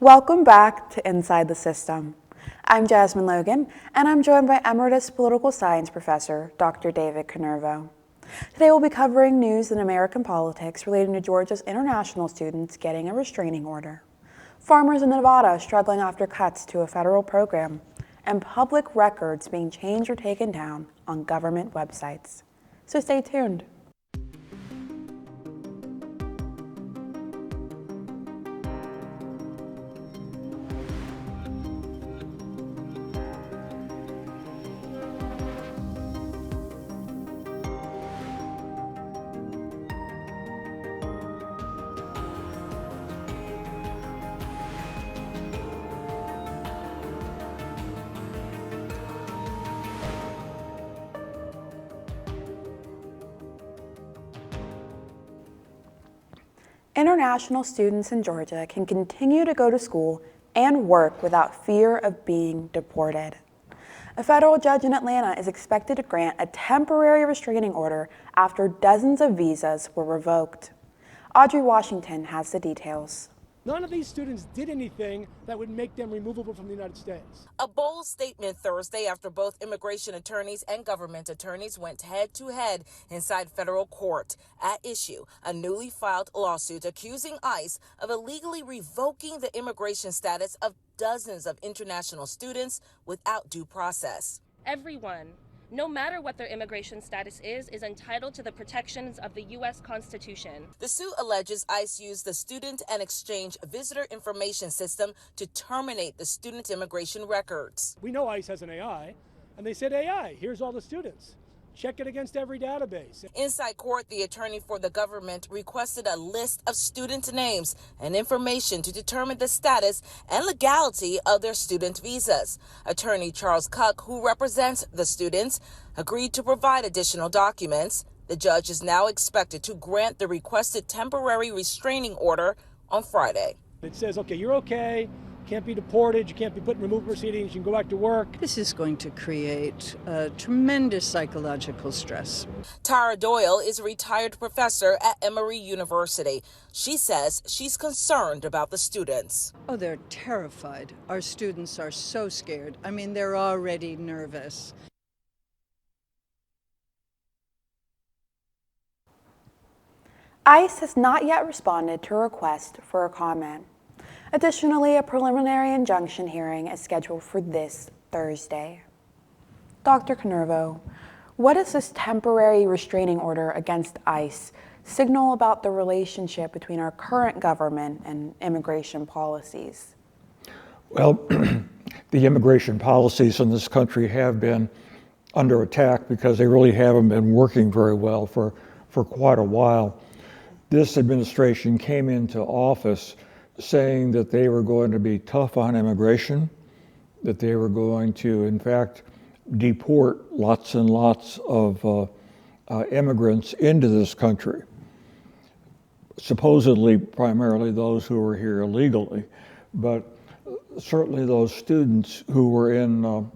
Welcome back to Inside the System. I'm Jasmine Logan, and I'm joined by Emeritus Political Science Professor Dr. David Canervo. Today we'll be covering news in American politics relating to Georgia's international students getting a restraining order, farmers in Nevada struggling after cuts to a federal program, and public records being changed or taken down on government websites. So stay tuned. International students in Georgia can continue to go to school and work without fear of being deported. A federal judge in Atlanta is expected to grant a temporary restraining order after dozens of visas were revoked. Audrey Washington has the details. None of these students did anything that would make them removable from the United States. A bold statement Thursday after both immigration attorneys and government attorneys went head-to-head inside federal court. At issue, a newly filed lawsuit accusing ICE of illegally revoking the immigration status of dozens of international students without due process. Everyone, no matter what their immigration status is entitled to the protections of the U.S. Constitution. The suit alleges ICE used the Student and Exchange Visitor Information System to terminate the student immigration records. We know ICE has an AI, and they said, AI, here's all the students. Check it against every database. Inside court, the attorney for the government requested a list of student names and information to determine the status and legality of their student visas. Attorney Charles Cuck, who represents the students, agreed to provide additional documents. The judge is now expected to grant the requested temporary restraining order on Friday. It says, okay, you're okay. Can't be deported, you can't be put in removal proceedings, you can go back to work. This is going to create tremendous psychological stress. Tara Doyle is a retired professor at Emory University. She says she's concerned about the students. Oh, they're terrified. Our students are so scared. I mean, they're already nervous. ICE has not yet responded to a request for a comment. Additionally, a preliminary injunction hearing is scheduled for this Thursday. Dr. Canervo, what does this temporary restraining order against ICE signal about the relationship between our current government and immigration policies? Well, the immigration policies in this country have been under attack because they really haven't been working very well for quite a while. This administration came into office saying that they were going to be tough on immigration, that they were going to, in fact, deport lots and lots of immigrants into this country, supposedly primarily those who were here illegally, but certainly those students who were in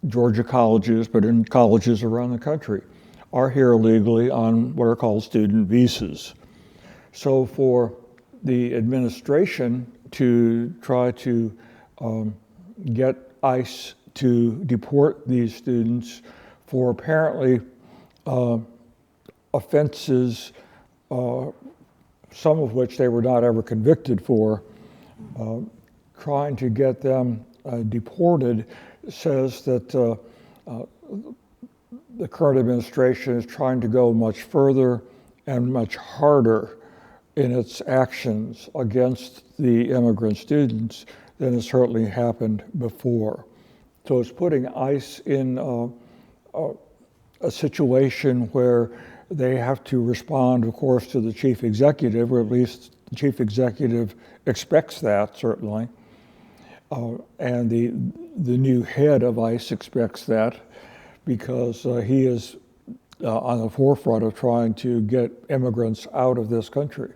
Georgia colleges, but in colleges around the country, are here illegally on what are called student visas. So for the administration to try to get ICE to deport these students for apparently offenses, some of which they were not ever convicted for, trying to get them deported says that the current administration is trying to go much further and much harder in its actions against the immigrant students than has certainly happened before. So it's putting ICE in a situation where they have to respond, of course, to the chief executive, or at least the chief executive expects that, certainly. And the new head of ICE expects that because he is on the forefront of trying to get immigrants out of this country.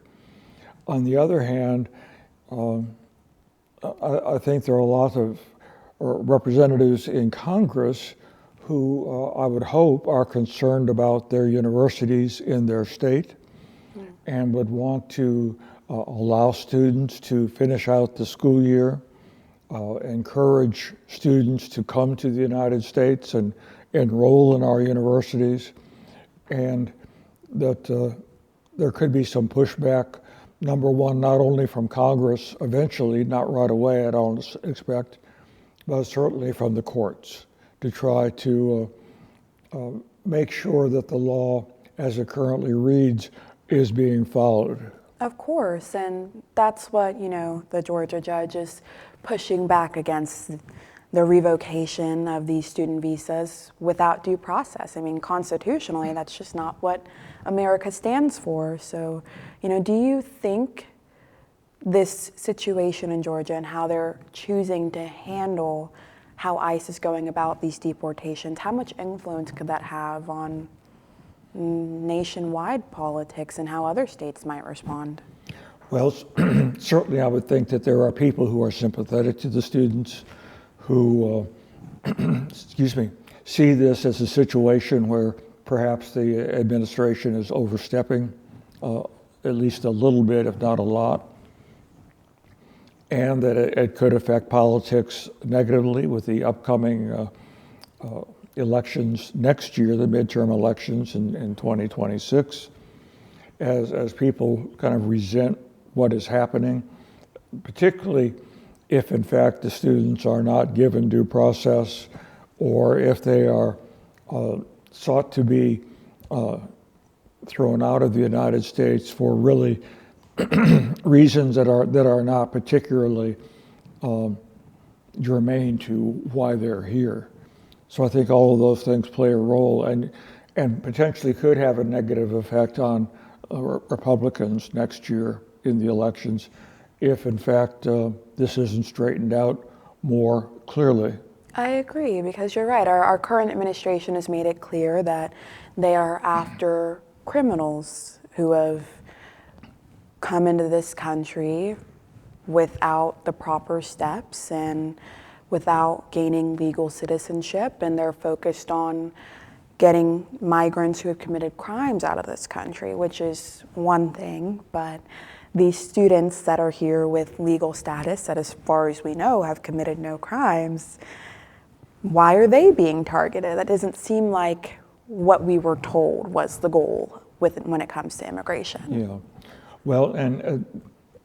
On the other hand, I think there are a lot of representatives in Congress who I would hope are concerned about their universities in their state and would want to allow students to finish out the school year, encourage students to come to the United States and enroll in our universities, and that there could be some pushback, number one, not only from Congress eventually, not right away, I don't expect, but certainly from the courts to try to make sure that the law as it currently reads is being followed. Of course, and that's what, the Georgia judge is pushing back against, the revocation of these student visas without due process. I mean, constitutionally, that's just not what America stands for. So, do you think this situation in Georgia and how they're choosing to handle how ICE is going about these deportations, how much influence could that have on nationwide politics and how other states might respond? Well, certainly I would think that there are people who are sympathetic to the students who, see this as a situation where perhaps the administration is overstepping at least a little bit, if not a lot, and that it could affect politics negatively with the upcoming elections next year, the midterm elections in 2026, as people kind of resent what is happening, particularly if in fact the students are not given due process, or if they are sought to be thrown out of the United States for really reasons that are not particularly germane to why they're here. So I think all of those things play a role and potentially could have a negative effect on Republicans next year in the elections if in fact this isn't straightened out more clearly. I agree, because you're right. Our current administration has made it clear that they are after criminals who have come into this country without the proper steps and without gaining legal citizenship, and they're focused on getting migrants who have committed crimes out of this country, which is one thing, but these students that are here with legal status that, as far as we know, have committed no crimes, why are they being targeted? That doesn't seem like what we were told was the goal when it comes to immigration. Yeah, well, and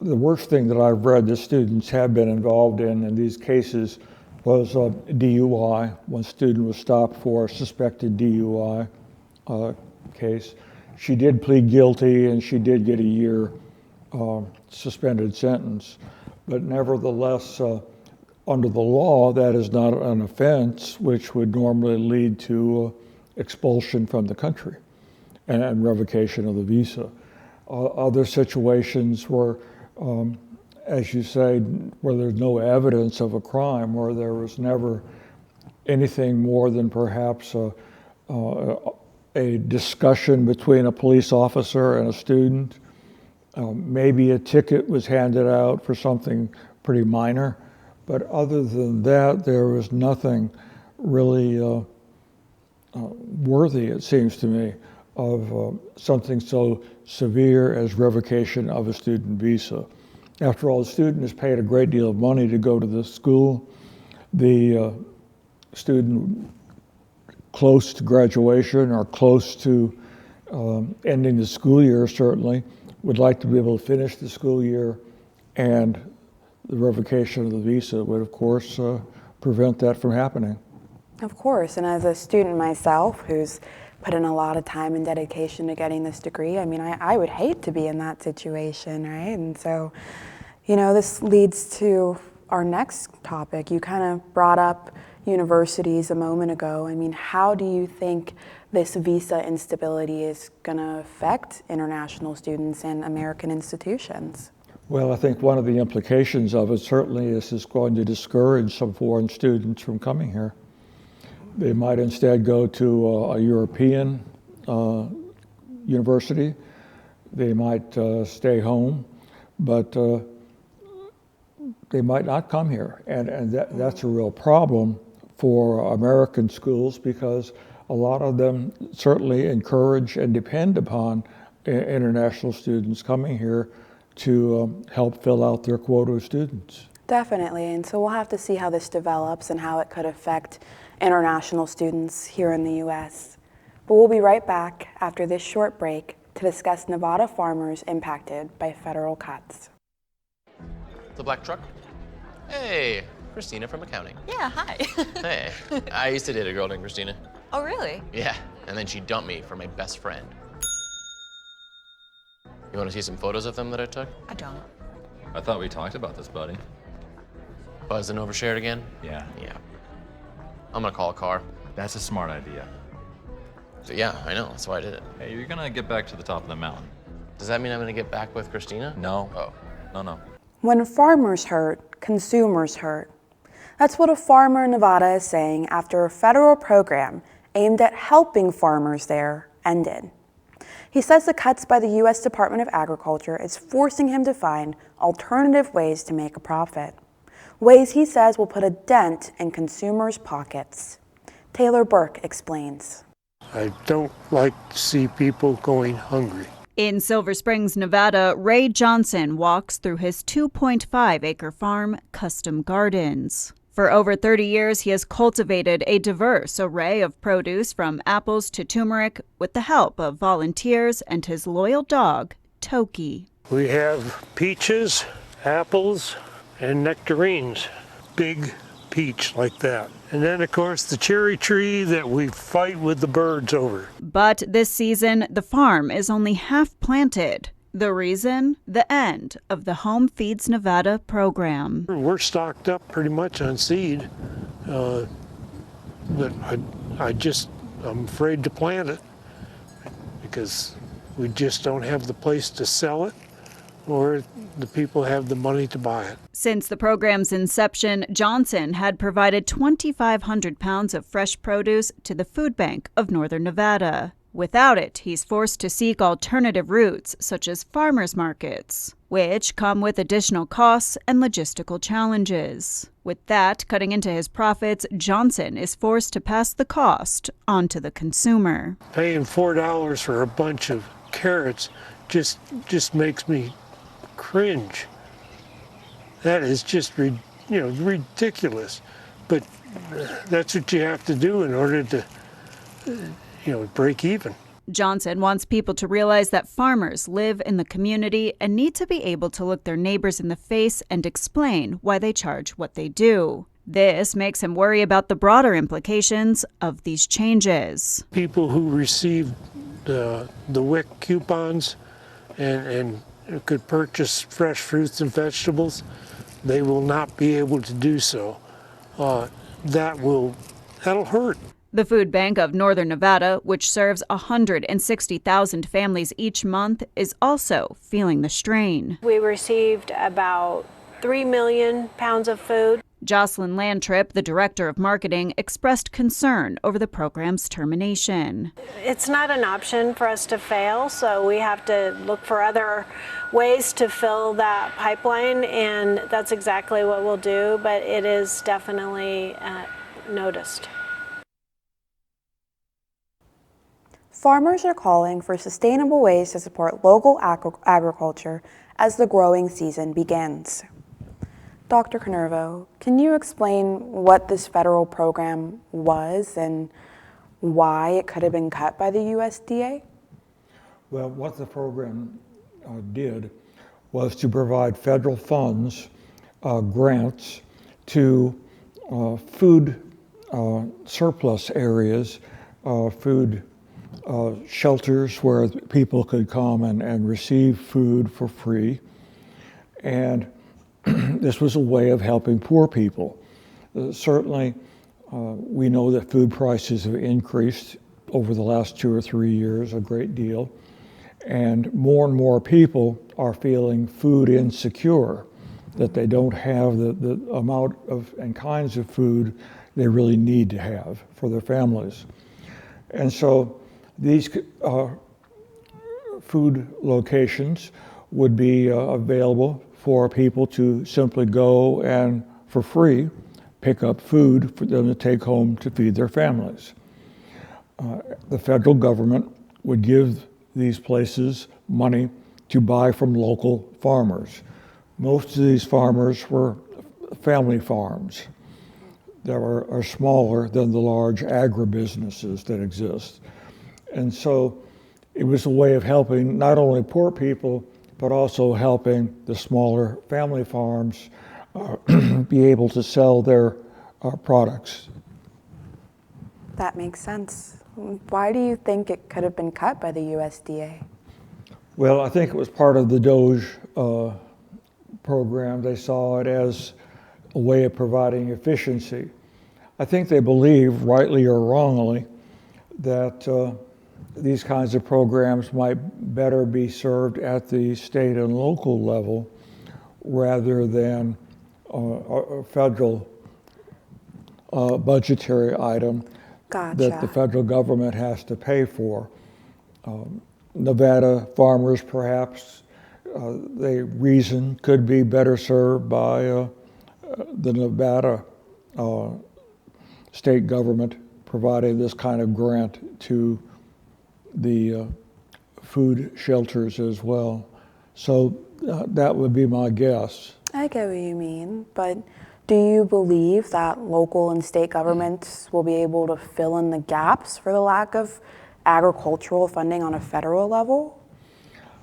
the worst thing that I've read the students have been involved in these cases was DUI. One student was stopped for a suspected DUI case. She did plead guilty and she did get a year suspended sentence, but nevertheless, under the law, that is not an offense which would normally lead to expulsion from the country and revocation of the visa. Other situations where, as you say, where there's no evidence of a crime, where there was never anything more than perhaps a discussion between a police officer and a student. Maybe a ticket was handed out for something pretty minor, but other than that, there was nothing really worthy, it seems to me, of something so severe as revocation of a student visa. After all, the student has paid a great deal of money to go to the school. The student close to graduation or close to ending the school year certainly would like to be able to finish the school year, and the revocation of the visa would, of course, prevent that from happening. Of course, and as a student myself who's put in a lot of time and dedication to getting this degree, I mean, I would hate to be in that situation, right? And so, this leads to our next topic. You kind of brought up universities a moment ago. I mean, how do you think this visa instability is going to affect international students and American institutions? Well, I think one of the implications of it certainly is it's going to discourage some foreign students from coming here. They might instead go to a European university. They might stay home, but they might not come here. And that's a real problem for American schools, because a lot of them certainly encourage and depend upon international students coming here to help fill out their quota of students. Definitely, and so we'll have to see how this develops and how it could affect international students here in the U.S. But we'll be right back after this short break to discuss Nevada farmers impacted by federal cuts. The black truck? Hey, Christina from accounting. Yeah, hi. Hey, I used to date a girl named Christina. Oh, really? Yeah, and then she dumped me for my best friend. You want to see some photos of them that I took? I don't. I thought we talked about this, buddy. Buzz and overshared again? Yeah. Yeah. I'm gonna call a car. That's a smart idea. So yeah, I know, that's why I did it. Hey, you're gonna get back to the top of the mountain. Does that mean I'm gonna get back with Christina? No. Oh. No. When farmers hurt, consumers hurt. That's what a farmer in Nevada is saying after a federal program aimed at helping farmers there ended. He says the cuts by the U.S. Department of Agriculture is forcing him to find alternative ways to make a profit. Ways he says will put a dent in consumers' pockets. Taylor Burke explains. I don't like to see people going hungry. In Silver Springs, Nevada, Ray Johnson walks through his 2.5-acre farm, Custom Gardens. For over 30 years, he has cultivated a diverse array of produce from apples to turmeric with the help of volunteers and his loyal dog, Toki. We have peaches, apples, and nectarines. Big peach like that. And then, of course, the cherry tree that we fight with the birds over. But this season, the farm is only half planted. The reason? The end of the Home Feeds Nevada program. We're stocked up pretty much on seed, but I'm afraid to plant it because we just don't have the place to sell it or the people have the money to buy it. Since the program's inception, Johnson had provided 2,500 pounds of fresh produce to the Food Bank of Northern Nevada. Without it, he's forced to seek alternative routes, such as farmers markets, which come with additional costs and logistical challenges. With that cutting into his profits, Johnson is forced to pass the cost on to the consumer. Paying $4 for a bunch of carrots just makes me cringe. That is just ridiculous. But that's what you have to do in order to break even. Johnson wants people to realize that farmers live in the community and need to be able to look their neighbors in the face and explain why they charge what they do. This makes him worry about the broader implications of these changes. People who receive the WIC coupons and could purchase fresh fruits and vegetables, they will not be able to do so. That'll hurt. The Food Bank of Northern Nevada, which serves 160,000 families each month, is also feeling the strain. We received about 3 million pounds of food. Jocelyn Landtrip, the director of marketing, expressed concern over the program's termination. It's not an option for us to fail, so we have to look for other ways to fill that pipeline, and that's exactly what we'll do, but it is definitely noticed. Farmers are calling for sustainable ways to support local agriculture as the growing season begins. Dr. Canervo, can you explain what this federal program was and why it could have been cut by the USDA? Well, what the program did was to provide federal funds, grants to food surplus areas, food shelters where people could come and receive food for free. And this was a way of helping poor people. Certainly, we know that food prices have increased over the last 2 or 3 years a great deal. And more people are feeling food insecure, that they don't have the amount of and kinds of food they really need to have for their families. And so these food locations would be available for people to simply go and, for free, pick up food for them to take home to feed their families. The federal government would give these places money to buy from local farmers. Most of these farmers were family farms that are smaller than the large agribusinesses that exist. And so it was a way of helping not only poor people, but also helping the smaller family farms be able to sell their products. That makes sense. Why do you think it could have been cut by the USDA? Well, I think it was part of the DOGE program. They saw it as a way of providing efficiency. I think they believe, rightly or wrongly, that these kinds of programs might better be served at the state and local level rather than a federal budgetary item that the federal government has to pay for. Nevada farmers, perhaps, they reason could be better served by the Nevada state government providing this kind of grant to the food shelters as well. So that would be my guess. I get what you mean, but do you believe that local and state governments will be able to fill in the gaps for the lack of agricultural funding on a federal level?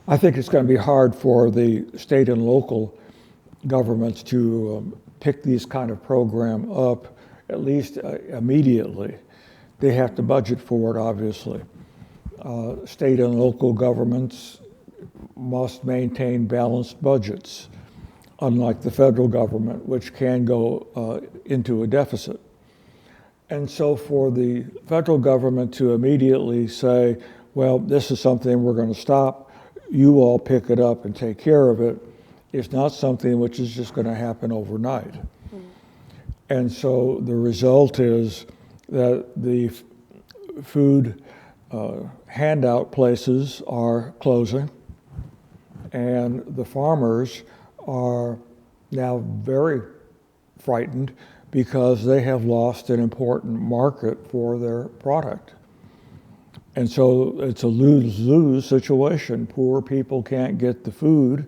I think it's going to be hard for the state and local governments to pick these kind of program up, at least immediately. They have to budget for it, obviously. State and local governments must maintain balanced budgets, unlike the federal government, which can go into a deficit. And so for the federal government to immediately say, well, this is something we're going to stop, you all pick it up and take care of it, is not something which is just going to happen overnight. And so the result is that the food handout places are closing, and the farmers are now very frightened because they have lost an important market for their product. And so it's a lose-lose situation. Poor people can't get the food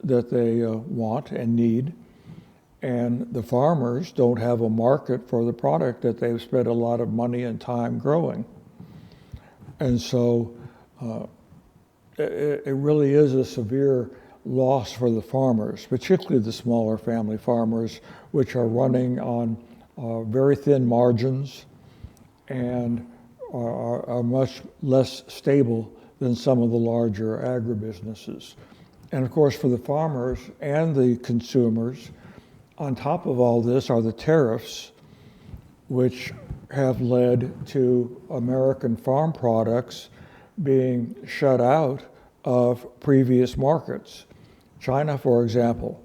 that they want and need, and the farmers don't have a market for the product that they've spent a lot of money and time growing. And so it really is a severe loss for the farmers, particularly the smaller family farmers, which are running on very thin margins and are much less stable than some of the larger agribusinesses. And of course, for the farmers and the consumers, on top of all this are the tariffs, which have led to American farm products being shut out of previous markets. China, for example,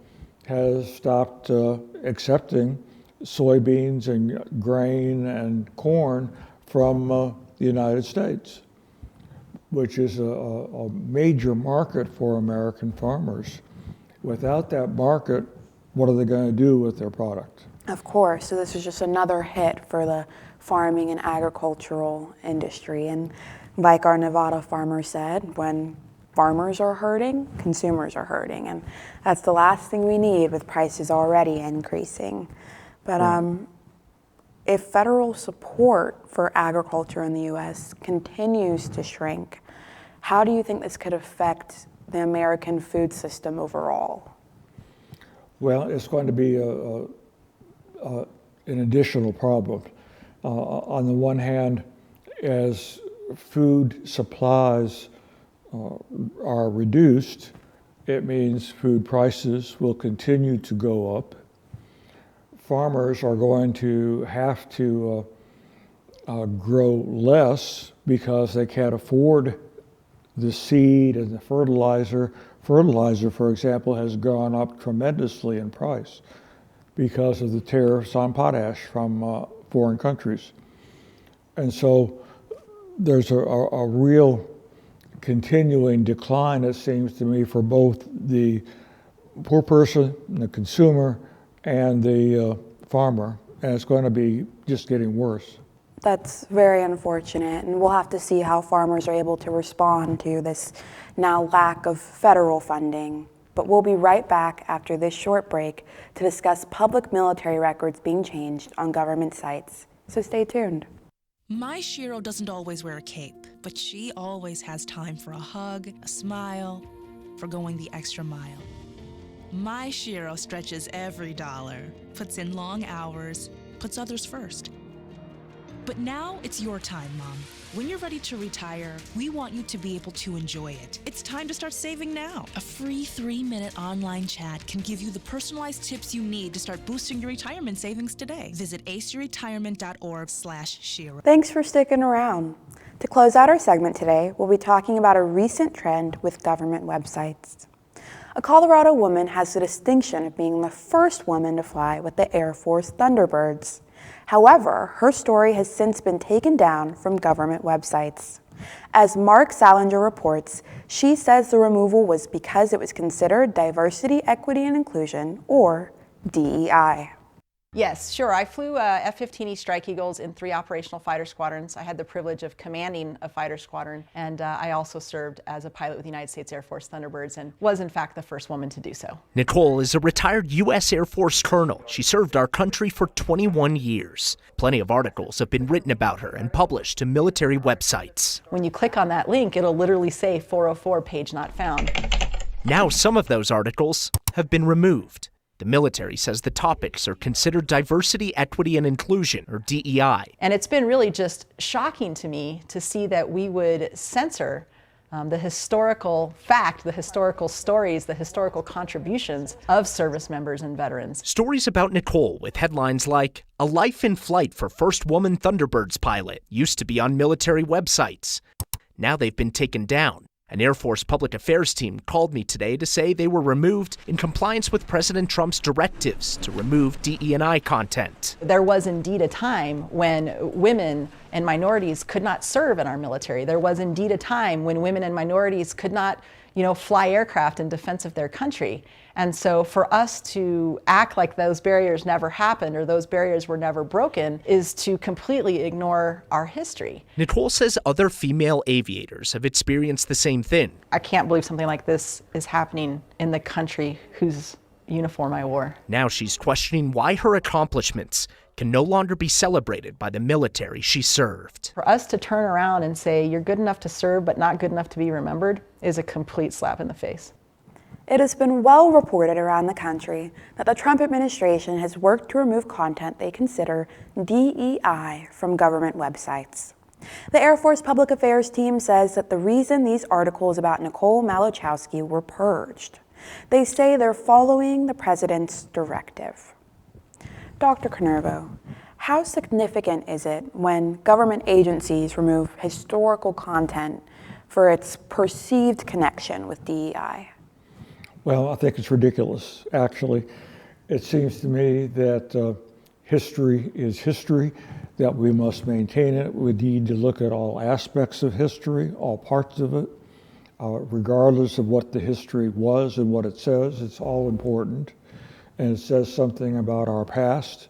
has stopped accepting soybeans and grain and corn from the United States, which is a major market for American farmers. Without that market, what are they going to do with their product? Of course, so this is just another hit for the farming and agricultural industry. And like our Nevada farmer said, when farmers are hurting, consumers are hurting. And that's the last thing we need with prices already increasing. But if federal support for agriculture in the U.S. continues to shrink, how do you think this could affect the American food system overall? Well, it's going to be an additional problem. On the one hand, as food supplies are reduced, it means food prices will continue to go up. Farmers are going to have to grow less because they can't afford the seed and the fertilizer. Fertilizer, for example, has gone up tremendously in price because of the tariffs on potash from foreign countries. And so there's a real continuing decline, it seems to me, for both the poor person, the consumer, and the farmer, and it's going to be just getting worse. That's very unfortunate, and we'll have to see how farmers are able to respond to this now lack of federal funding. But we'll be right back after this short break to discuss public military records being changed on government sites. So stay tuned. My Shiro doesn't always wear a cape, but she always has time for a hug, a smile, for going the extra mile. My Shiro stretches every dollar, puts in long hours, puts others first. But now it's your time, Mom. When you're ready to retire, we want you to be able to enjoy it. It's time to start saving now. A free 3-minute online chat can give you the personalized tips you need to start boosting your retirement savings today. Visit aceyourretirement.org/Shiro. Thanks for sticking around. To close out our segment today, we'll be talking about a recent trend with government websites. A Colorado woman has the distinction of being the first woman to fly with the Air Force Thunderbirds. However, her story has since been taken down from government websites. As Mark Salinger reports, she says the removal was because it was considered diversity, equity, and inclusion, or DEI. Yes, sure. I flew F-15E Strike Eagles in 3 operational fighter squadrons. I had the privilege of commanding a fighter squadron, and I also served as a pilot with the United States Air Force Thunderbirds and was, in fact, the first woman to do so. Nicole is a retired U.S. Air Force colonel. She served our country for 21 years. Plenty of articles have been written about her and published to military websites. When you click on that link, it'll literally say 404, page not found. Now some of those articles have been removed. The military says the topics are considered diversity, equity, and inclusion, or DEI. And it's been really just shocking to me to see that we would censor the historical fact, the historical stories, the historical contributions of service members and veterans. Stories about Nicole with headlines like, "A Life in Flight for First Woman Thunderbirds Pilot" used to be on military websites. Now they've been taken down. An Air Force public affairs team called me today to say they were removed in compliance with President Trump's directives to remove DE&I content. There was indeed a time when women and minorities could not serve in our military. There was indeed a time when women and minorities could not, fly aircraft in defense of their country. And so for us to act like those barriers never happened or those barriers were never broken is to completely ignore our history. Nicole says other female aviators have experienced the same thing. I can't believe something like this is happening in the country whose uniform I wore. Now she's questioning why her accomplishments can no longer be celebrated by the military she served. For us to turn around and say you're good enough to serve but not good enough to be remembered is a complete slap in the face. It has been well reported around the country that the Trump administration has worked to remove content they consider DEI from government websites. The Air Force Public Affairs team says that the reason these articles about Nicole Malachowski were purged, they say they're following the president's directive. Dr. Canervo, how significant is it when government agencies remove historical content for its perceived connection with DEI? Well, I think it's ridiculous, actually. It seems to me that history is history, that we must maintain it. We need to look at all aspects of history, all parts of it, regardless of what the history was and what it says. It's all important, and it says something about our past,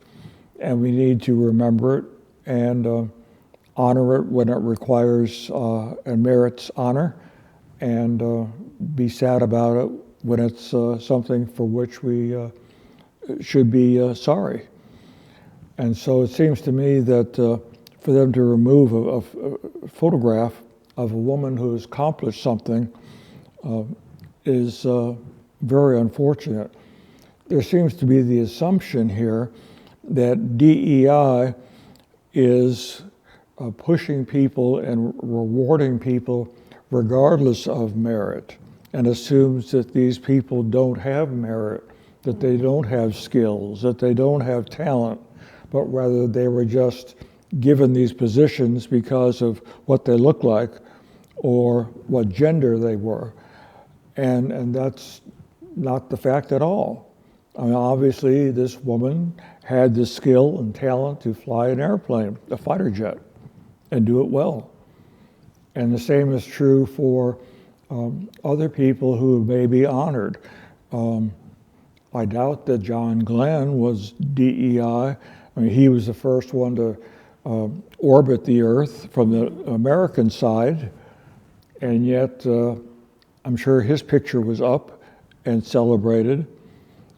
and we need to remember it and honor it when it requires and merits honor, and be sad about it when it's something for which we should be sorry. And so it seems to me that for them to remove a photograph of a woman who has accomplished something is very unfortunate. There seems to be the assumption here that DEI is pushing people and rewarding people regardless of merit, and assumes that these people don't have merit, that they don't have skills, that they don't have talent, but rather they were just given these positions because of what they look like or what gender they were. And that's not the fact at all. I mean, obviously this woman had the skill and talent to fly an airplane, a fighter jet, and do it well. And the same is true for other people who may be honored. I doubt that John Glenn was DEI. I mean, he was the first one to orbit the Earth from the American side, and yet I'm sure his picture was up and celebrated.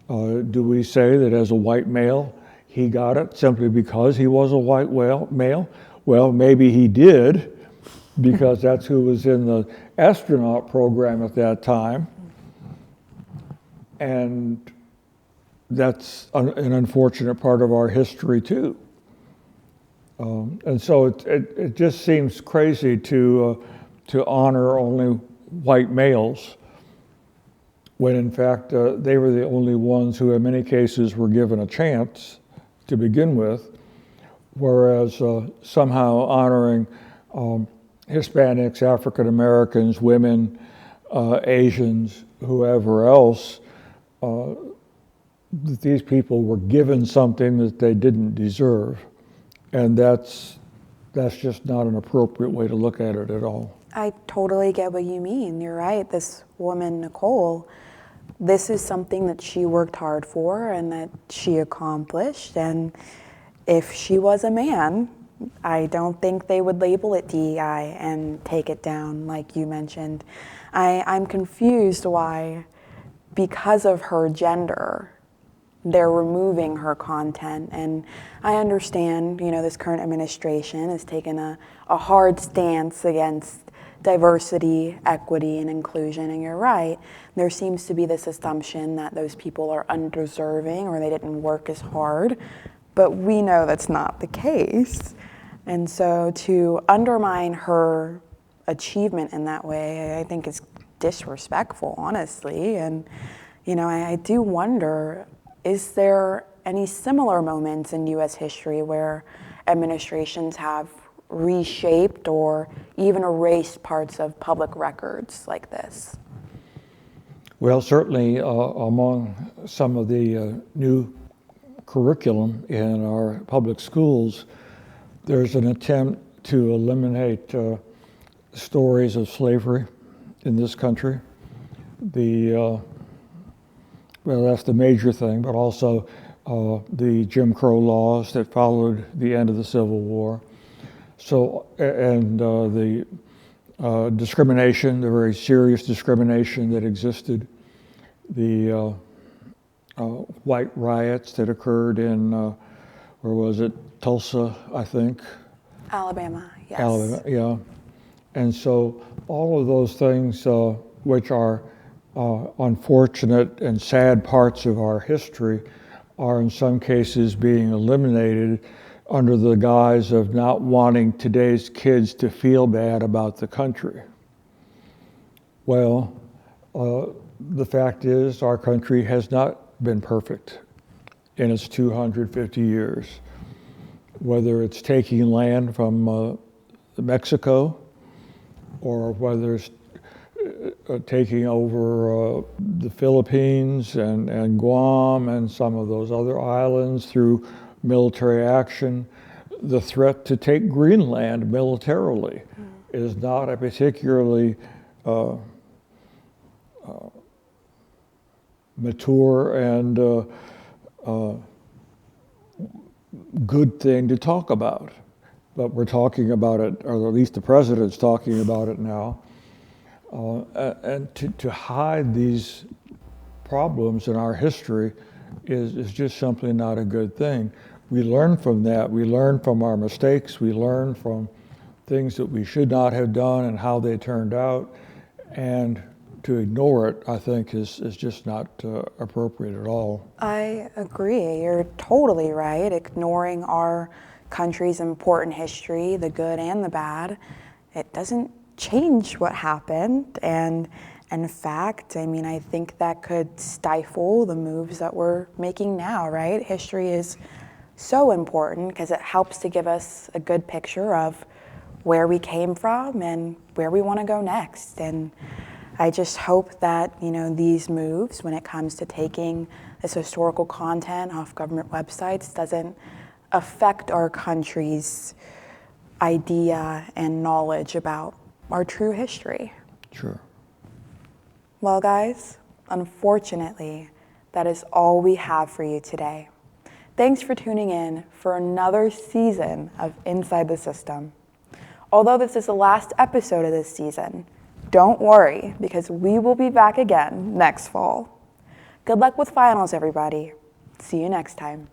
Do we say that as a white male, he got it simply because he was a white male? Well, maybe he did, because that's who was in the astronaut program at that time. And that's an unfortunate part of our history too. And so it just seems crazy to honor only white males, when in fact they were the only ones who in many cases were given a chance to begin with, whereas somehow honoring Hispanics, African Americans, women, Asians, whoever else, that these people were given something that they didn't deserve. And that's just not an appropriate way to look at it at all. I totally get what you mean. You're right. This woman, Nicole, this is something that she worked hard for and that she accomplished. And if she was a man, I don't think they would label it DEI and take it down, like you mentioned. I'm confused why, because of her gender, they're removing her content. And I understand, this current administration has taken a hard stance against diversity, equity, and inclusion, and you're right. There seems to be this assumption that those people are undeserving or they didn't work as hard, but we know that's not the case. And so to undermine her achievement in that way, I think is disrespectful, honestly. And, I do wonder, is there any similar moments in U.S. history where administrations have reshaped or even erased parts of public records like this? Well, certainly among some of the new curriculum in our public schools, there's an attempt to eliminate stories of slavery in this country. Well, that's the major thing, but also the Jim Crow laws that followed the end of the Civil War. So, and the discrimination, the very serious discrimination that existed, the white riots that occurred in, where was it, Tulsa, I think? Alabama, yes. Alabama, yeah. And so all of those things which are unfortunate and sad parts of our history are in some cases being eliminated under the guise of not wanting today's kids to feel bad about the country. Well, the fact is our country has not been perfect in its 250 years. Whether it's taking land from Mexico, or whether it's taking over the Philippines and Guam and some of those other islands through military action. The threat to take Greenland militarily is not a particularly mature and good thing to talk about. But we're talking about it, or at least the president's talking about it now. And to hide these problems in our history is just simply not a good thing. We learn from that. We learn from our mistakes. We learn from things that we should not have done and how they turned out. And to ignore it, I think, is just not appropriate at all. I agree. You're totally right. Ignoring our country's important history, the good and the bad, it doesn't change what happened. And in fact, I think that could stifle the moves that we're making now, right? History is so important because it helps to give us a good picture of where we came from and where we want to go next. And I just hope that, these moves, when it comes to taking this historical content off government websites, doesn't affect our country's idea and knowledge about our true history. Sure. Well, guys, unfortunately, that is all we have for you today. Thanks for tuning in for another season of Inside the System. Although this is the last episode of this season, don't worry, because we will be back again next fall. Good luck with finals, everybody. See you next time.